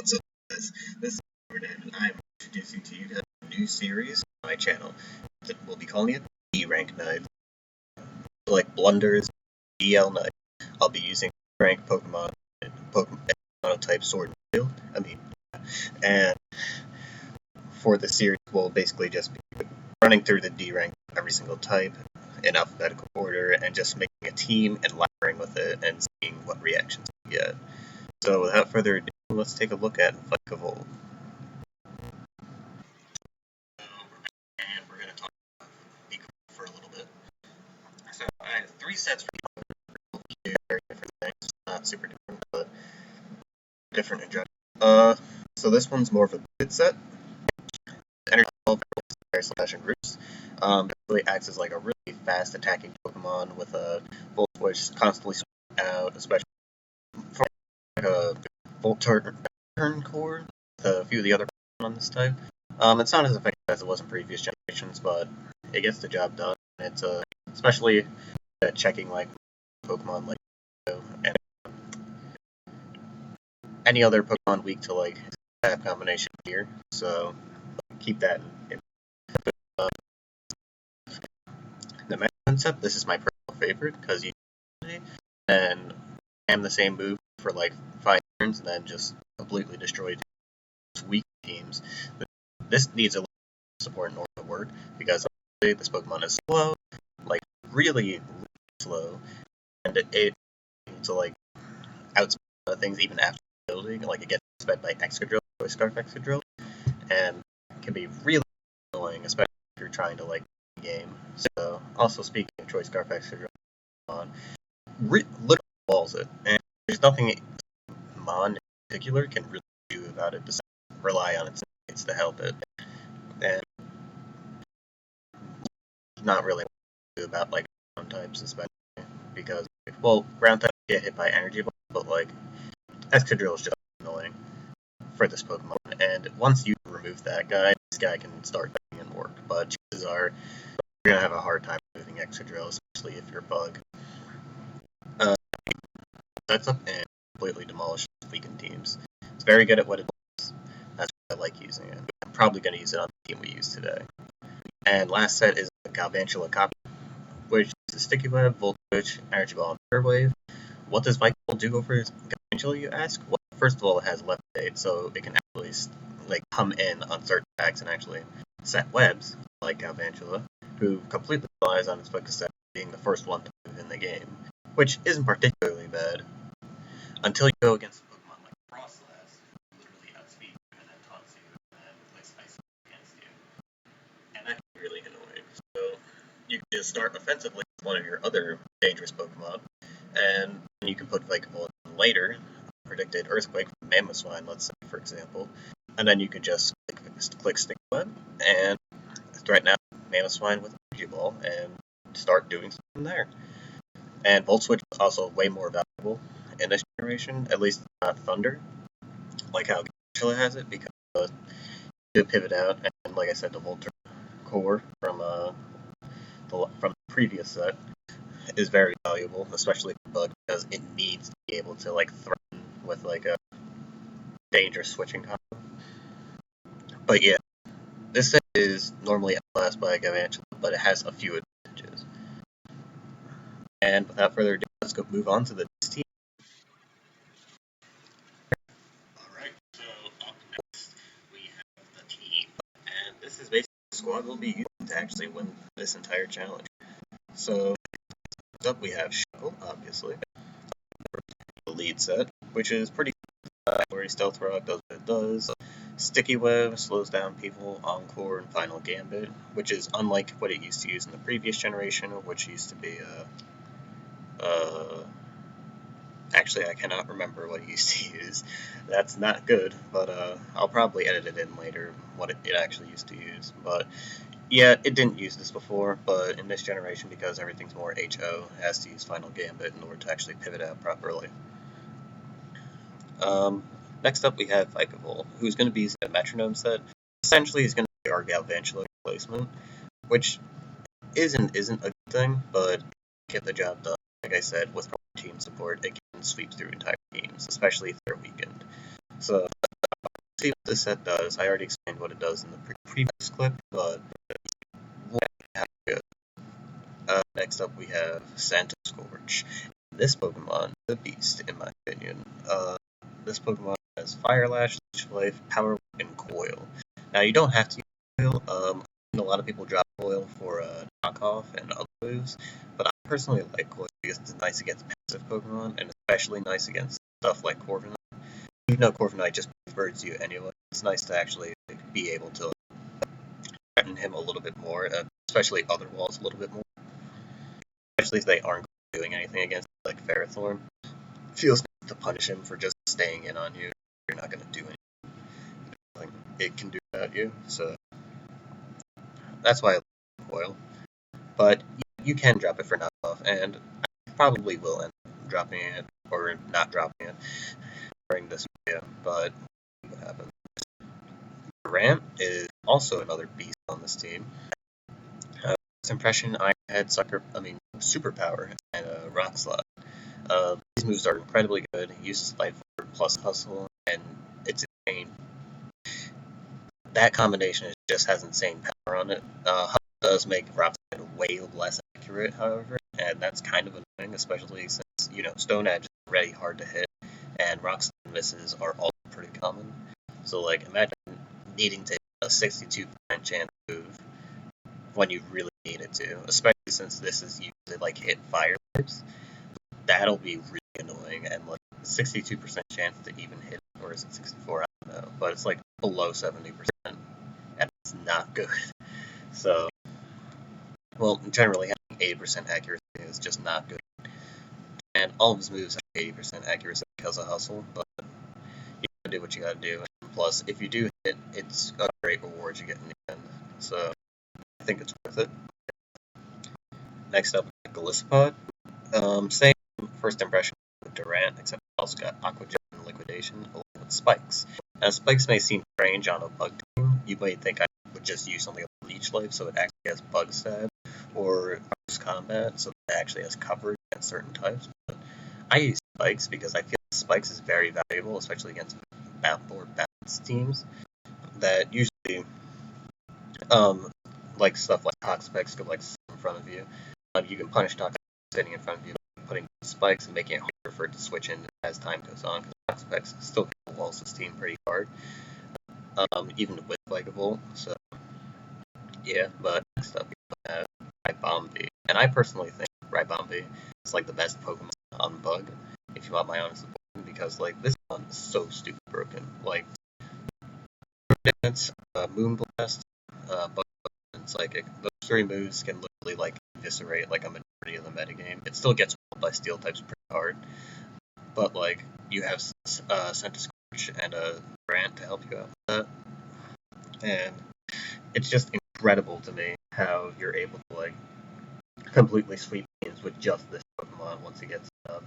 What's up, guys? This is Jordan, and I'm introducing to you a new series on my channel that we'll be calling it D-Rank Knives. Like Blunders, DL Knife. I'll be using rank Pokemon, Monotype Sword and Shield. And for the series, we'll basically just be running through the D rank every single type in alphabetical order and just making a team and laddering with it and seeing what reactions we get. So without further ado, let's take a look at Vikavolt. And we're going to talk about Vikavolt for a little bit. So I have three sets for very different things. Not super different, but different in general. So this one's more of a good set. Energy Ball slash and roots. Basically acts as like a really fast attacking Pokemon with a Volt Switch constantly switching out, especially for like a Volt Turn Core with a few of the other Pokemon on this type. It's not as effective as it was in previous generations, but it gets the job done. It's especially checking like Pokemon like and any other Pokemon weak to like that combination here. So keep that in. The Mega concept, this is my personal favorite because you and am the same move for like 5 turns and then just completely destroy weak teams. This needs a little support in order to work because this Pokemon is slow, like really slow, and it needs to like outspeed things even after building. Like it gets sped by Excadrill, Scarf Excadrill, and can be really annoying, especially if you're trying to like game. So also speaking of Choice Scarf Excadrill, literally walls it, and there's nothing Mon in particular can really do about it besides rely on its needs to help it, and not really do about like ground types, especially because well, ground types get hit by energy balls, but like Excadrill is just annoying for this Pokemon, and once you remove that guy, this guy can start doing and work. But chances are you're gonna have a hard time moving Excadrill, especially if you're Bug. Sets up and completely demolish weakened teams. It's very good at what it does. That's why I like using it. I'm probably going to use it on the team we use today. And last set is the Galvantula copy, which is a Sticky Web, Volt Switch, Energy Ball, and Third Wave. What does Vikavolt do over Galvantula, you ask? Well, first of all, it has left state, so it can actually like come in on certain attacks and actually set webs, like Galvantula, who completely relies on its focus set being the first one to move in the game, which isn't particularly bad. Until you go against a Pokemon like Frostlass, who literally outspeeds you and then taunts you and then plays Ice against you. And that can be really annoying. So you can just start offensively with one of your other dangerous Pokemon, and you can put Vikavolt in later, predicted Earthquake from Mamoswine, let's say, for example, and then you can just click Stick Web and threaten out Mamoswine with Energy Ball and start doing something there. And Volt Switch is also way more valuable in this generation, at least not Thunder, like how Galvantula has it, because you pivot out, and like I said, the Volter core from the previous set is very valuable, especially for Bug, because it needs to be able to like threaten with like a dangerous switching combo. But yeah, this set is normally outclassed by Galvantula, but it has a few advantages. And without further ado, let's go move on to the next team. Alright, so up next we have the team. And this is basically the squad we'll be using to actually win this entire challenge. So, next up we have Shuckle, obviously. The lead set, which is pretty good. Where Stealth Rock does what it does. Sticky Web slows down people, Encore, and Final Gambit, which is unlike what it used to use in the previous generation, which used to be actually, I cannot remember what it used to use. That's not good, but I'll probably edit it in later, what it actually used to use. But yeah, it didn't use this before, but in this generation, because everything's more HO, it has to use Final Gambit in order to actually pivot out properly. Next up, we have Vikavolt, who's going to be using a Metronome set. Essentially, he's going to be our Galvantula replacement, which isn't a good thing, but get the job done. Like I said, with team support, it can sweep through entire teams, especially if they're weakened. So see what this set does. I already explained what it does in the previous clip, but we'll have to go. Next up, we have Santa Scorch. This Pokemon is a beast, in my opinion. This Pokemon has Fire Lash, Leech Life, Power Whip, and Coil. Now, you don't have to use Coil. I know a lot of people drop Coil for knockoff and other moves, but I personally like Coil because it's nice against passive Pokemon, and especially nice against stuff like Corviknight. Even though Corviknight just birds you anyway, it's nice to actually be able to threaten him a little bit more, especially other walls a little bit more. Especially if they aren't doing anything against like Ferrothorn. Feels nice to punish him for just staying in on you. You're not going to do anything it can do without you, so that's why I like Coil. But you can drop it for knockoff, and I probably will end up dropping it, or not dropping it, during this video, but what happens. Durant is also another beast on this team. First impression, I had Superpower and Rock Slide. These moves are incredibly good. He uses Life Orb plus Hustle, and it's insane. That combination just has insane power on it. Hustle does make Rock Slide way less accurate, however, and that's kind of annoying, especially since, Stone Edge is already hard to hit, and Rock Slide misses are also pretty common. So, like, imagine needing to hit a 62% chance move when you really need it to, especially since this is usually, like, hit fire types. That'll be really annoying, and like 62% chance to even hit it, or is it 64? I don't know, but it's like below 70%, and it's not good. So, well, generally having 80% accuracy is just not good, and all of his moves have 80% accuracy because of Hustle, but you gotta do what you gotta do, and plus, if you do hit, it's a great reward you get in the end, so I think it's worth it. Next up, Golisopod. Same first impression with Durant, except it also got Aqua Jet and Liquidation along with Spikes. Now, Spikes may seem strange on a bug team. You might think I would just use something like Leech Life so it actually has Bug Stab, or Close Combat so it actually has coverage against certain types. But I use Spikes because I feel Spikes is very valuable, especially against more balanced teams that usually, like stuff like Toxapex could like sit in front of you. You can punish Toxapex sitting in front of you, putting spikes and making it harder for it to switch in as time goes on, because Toxapex still can wall team pretty hard, even with Vikavolt, so yeah, but next up we have Ribombee, and I personally think Ribombee is like the best Pokemon on Bug, if you want my honest opinion, because like this one is so stupid broken, like Moonblast, Bug, and Psychic, those three moves can literally like eviscerate like a majority of the metagame. It still gets rolled by steel types pretty hard, but like you have Santa Scorch and a Grant to help you out with that, and it's just incredible to me how you're able to like completely sweep games with just this Pokemon once it gets up.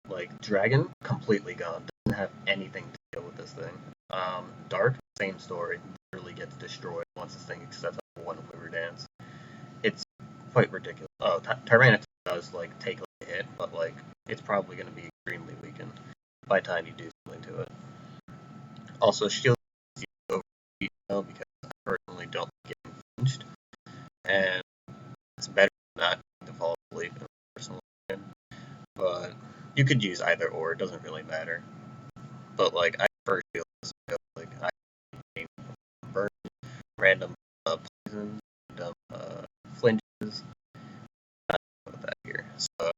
Like Dragon, completely gone, doesn't have anything to deal with this thing. Dark, same story, literally gets destroyed once this thing sets up one Quiver Dance. It's quite ridiculous. Oh, Tyranitar does like take a hit, but like it's probably going to be extremely weakened by the time you do something to it. Also, Shield is over because I personally don't like getting flinched, and it's better than not to fall asleep in personal opinion. But you could use either or; it doesn't really matter. But like I prefer Shield, like I burn random poison, random flinches. With that here, so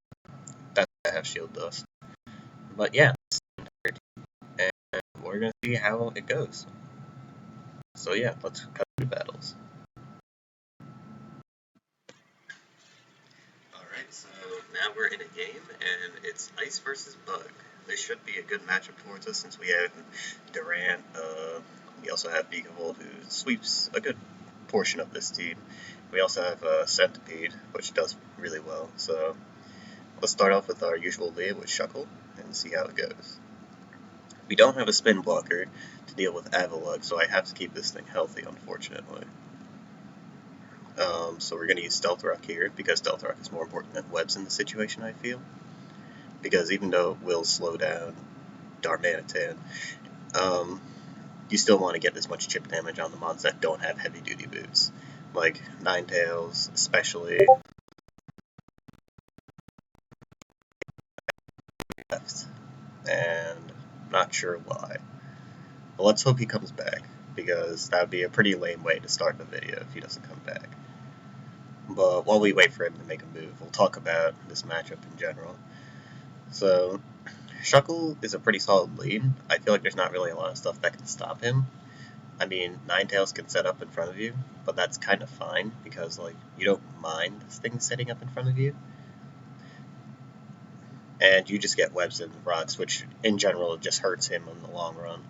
that's what I have Shield Dust. But yeah, and we're gonna see how it goes. So yeah, let's cut through battles. Alright, so now we're in a game, and it's Ice versus Bug. This should be a good matchup towards us since we have Durant, we also have Vikavolt, who sweeps a good portion of this team. We also have Centipede, which does really well. So let's start off with our usual lead with Shuckle and see how it goes. We don't have a spin blocker to deal with Avalugg, so I have to keep this thing healthy, unfortunately. So we're going to use Stealth Rock here, because Stealth Rock is more important than Webs in the situation, I feel. Because even though it will slow down Darmanitan, you still want to get as much chip damage on the mons that don't have heavy duty boots, like Ninetales especially. Left, and not sure why. But let's hope he comes back, because that would be a pretty lame way to start the video if he doesn't come back. But while we wait for him to make a move, we'll talk about this matchup in general. So, Shuckle is a pretty solid lead. I feel like there's not really a lot of stuff that can stop him. I mean, Ninetales can set up in front of you, but that's kind of fine, because, like, you don't mind things setting up in front of you. And you just get webs and rocks, which, in general, just hurts him in the long run.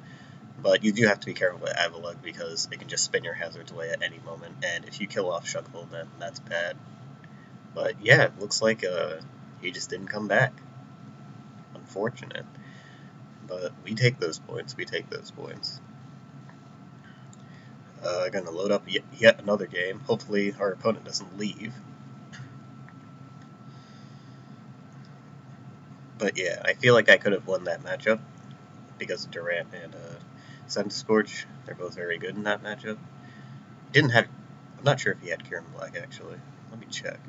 But you do have to be careful with Avalugg, because it can just spin your hazards away at any moment, and if you kill off Shuckle, then that's bad. But yeah, it looks like he just didn't come back. Unfortunate. But we take those points, we take those points. Gonna load up yet another game. Hopefully our opponent doesn't leave. But yeah, I feel like I could have won that matchup because of Durant and Scorch. They're both very good in that matchup. Didn't have. I'm not sure if he had Kieran Black actually. Let me check.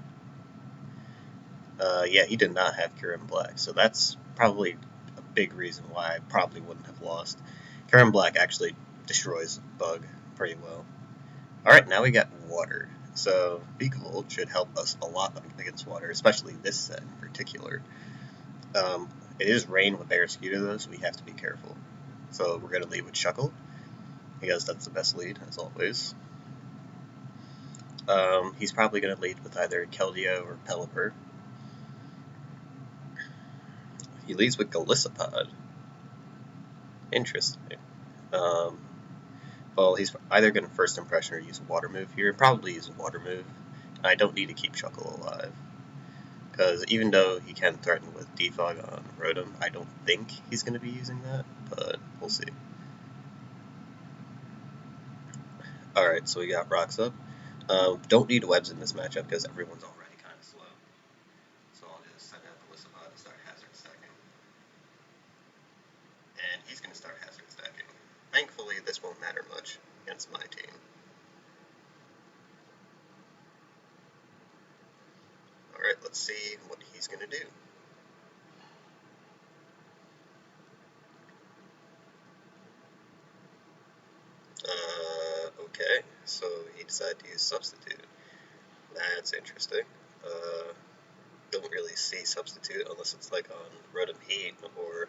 Yeah, he did not have Kieran Black, so that's probably a big reason why I probably wouldn't have lost. Kieran Black actually destroys Bug pretty well. Alright, now we got Water. So, Vikavolt should help us a lot against Water, especially this set in particular. It is Rain with Barraskewda though, so we have to be careful. So we're going to lead with Shuckle, because that's the best lead, as always. He's probably going to lead with either Keldeo or Pelipper. He leads with Golisopod. Interesting. Well, he's either going to First Impression or use a Water move here. Probably use a Water move. And I don't need to keep Shuckle alive, because even though he can threaten with Defog on Rotom, I don't think he's going to be using that, but we'll see. Alright, so we got Rocks up. Don't need webs in this matchup because everyone's already kind of slow. So I'll just send out the Lissapod to start hazard stacking. And he's going to start hazard stacking. Thankfully, this won't matter much against my team. Alright, let's see what he's going to do. Okay, so he decided to use Substitute. That's interesting. Don't really see Substitute unless it's like on Rotom Heat or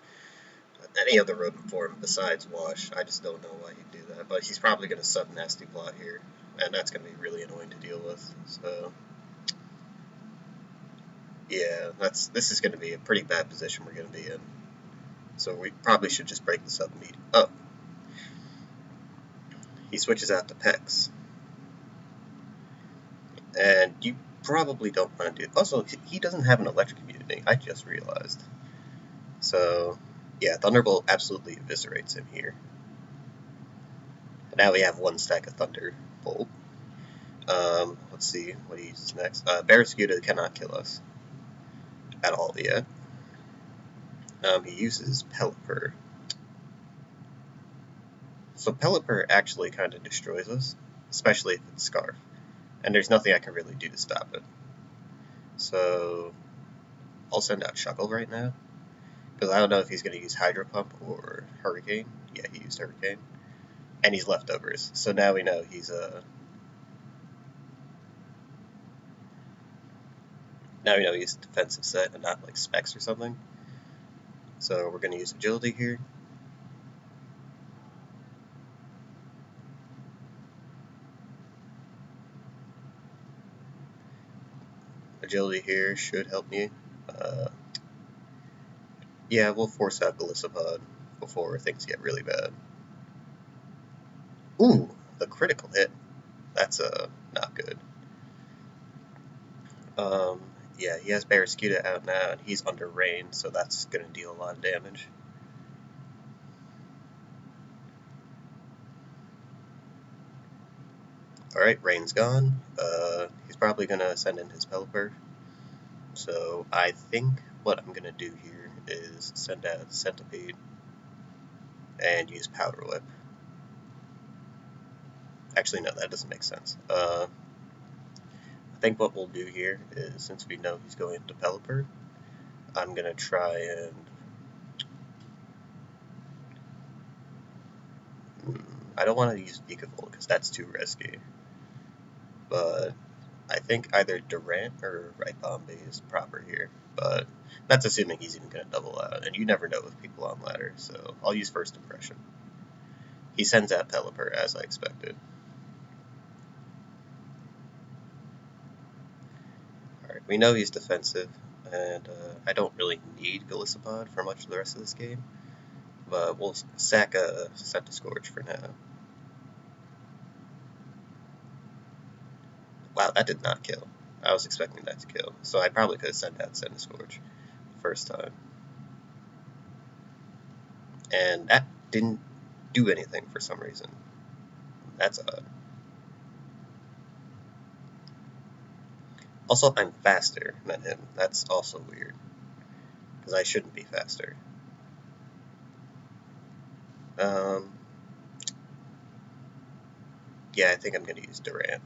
any other Rotom form besides Wash. I just don't know why he'd do that, but he's probably going to sub Nasty Plot here, and that's going to be really annoying to deal with, so yeah, this is going to be a pretty bad position we're going to be in, so we probably should just break the sub meet. Oh, he switches out to Pex, and you probably don't want to do. Also, he doesn't have an electric immunity. I just realized. So yeah, Thunderbolt absolutely eviscerates him here. Now we have one stack of Thunderbolt. Let's see what he uses next. Barraskewda cannot kill us at all yet. He uses Pelipper. So Pelipper actually kind of destroys us, especially if it's Scarf. And there's nothing I can really do to stop it. So I'll send out Shuckle right now, because I don't know if he's going to use Hydro Pump or Hurricane. Yeah, he used Hurricane. And he's leftovers. So now we know he's now we know he's a defensive set and not like Specs or something. So we're going to use Agility here. Agility here should help me. Yeah, we'll force out Golisopod before things get really bad. Ooh, the critical hit. That's not good. Yeah, he has Barraskewda out now, and he's under Rain, so that's going to deal a lot of damage. Alright, Rain's gone. He's probably going to send in his Pelipper. So I think what I'm going to do here is send out Centipede and use Powder Whip. Actually, no, that doesn't make sense. I think what we'll do here is, since we know he's going developer, I'm going to try and... I don't want to use Vikavolt because that's too risky. But I think either Durant or Raipambi is proper here. But that's assuming he's even going to double out. And you never know with people on ladder, so I'll use first impression. He sends out Pelipper as I expected. Alright, we know he's defensive, and I don't really need Golisopod for much of the rest of this game. But we'll sack a Scorch for now. Wow, that did not kill. I was expecting that to kill, so I probably could have sent out Scorch first time. And that didn't do anything for some reason. That's odd. Also, I'm faster than him. That's also weird, because I shouldn't be faster. Yeah, I think I'm going to use Durant.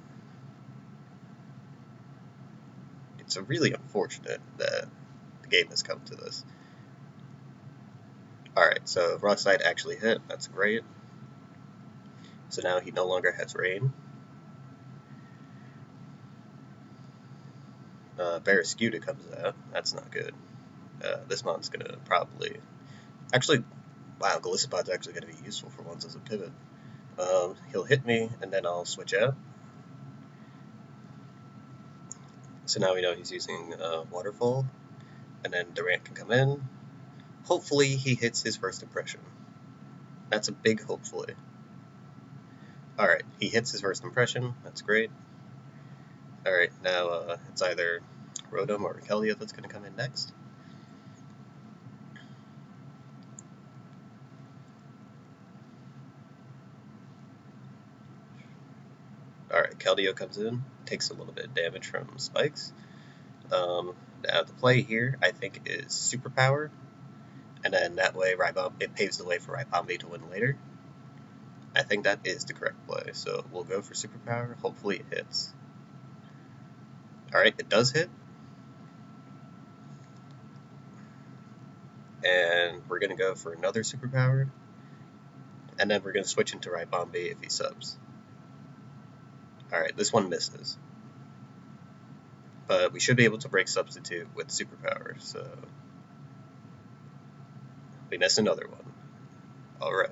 It's really unfortunate that the game has come to this. Alright, so Rock Slide actually hit. That's great. So now he no longer has Rain. Barrascuda comes out. That's not good. This mon's going to probably... Actually, wow, Golisopod's actually going to be useful for once as a pivot. He'll hit me, and then I'll switch out. So now we know he's using Waterfall, and then Durant can come in. Hopefully he hits his first impression. That's a big hopefully. Alright, he hits his first impression. That's great. Alright, now it's either Rotom or Keldeo that's going to come in next. Alright, Keldeo comes in, takes a little bit of damage from Spikes. Now the play here, I think, is Superpower, and then that way it paves the way for Raipambi to win later. I think that is the correct play, so we'll go for Superpower. Hopefully it hits. Alright, it does hit. And we're going to go for another Superpower, and then we're going to switch into Raipambi if he subs. Alright, this one misses. But we should be able to break Substitute with Superpower, so... We missed another one. Alright.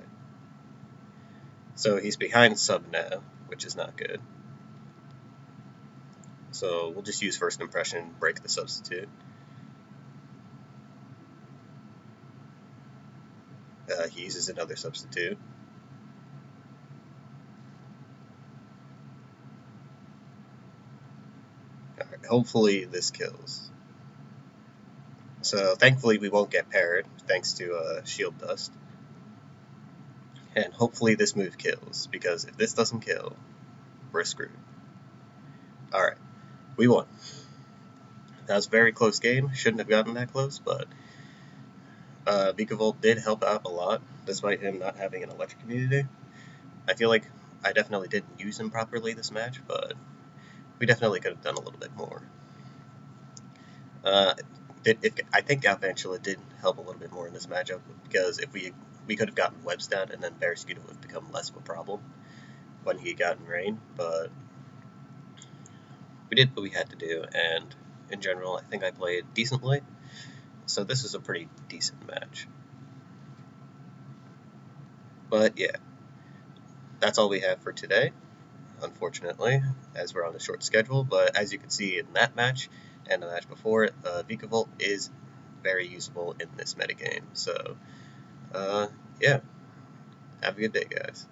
So he's behind Sub now, which is not good. So we'll just use First Impression, break the Substitute. He uses another Substitute. Alright, hopefully this kills. So thankfully we won't get paired, thanks to Shield Dust. And hopefully this move kills, because if this doesn't kill, we're screwed. Alright, we won. That was a very close game, shouldn't have gotten that close, but Vikavolt did help out a lot, despite him not having an electric immunity. I feel like I definitely didn't use him properly this match, but we definitely could have done a little bit more. I think Galvantula did help a little bit more in this matchup, because if we could have gotten Webs down, and then Barrascuda would have become less of a problem when he got in Rain, but we did what we had to do, and in general, I think I played decently, so this is a pretty decent match. But yeah, that's all we have for today, unfortunately, as we're on a short schedule, but as you can see in that match, and the match before it, Vikavolt is very useful in this metagame, so yeah, have a good day, guys.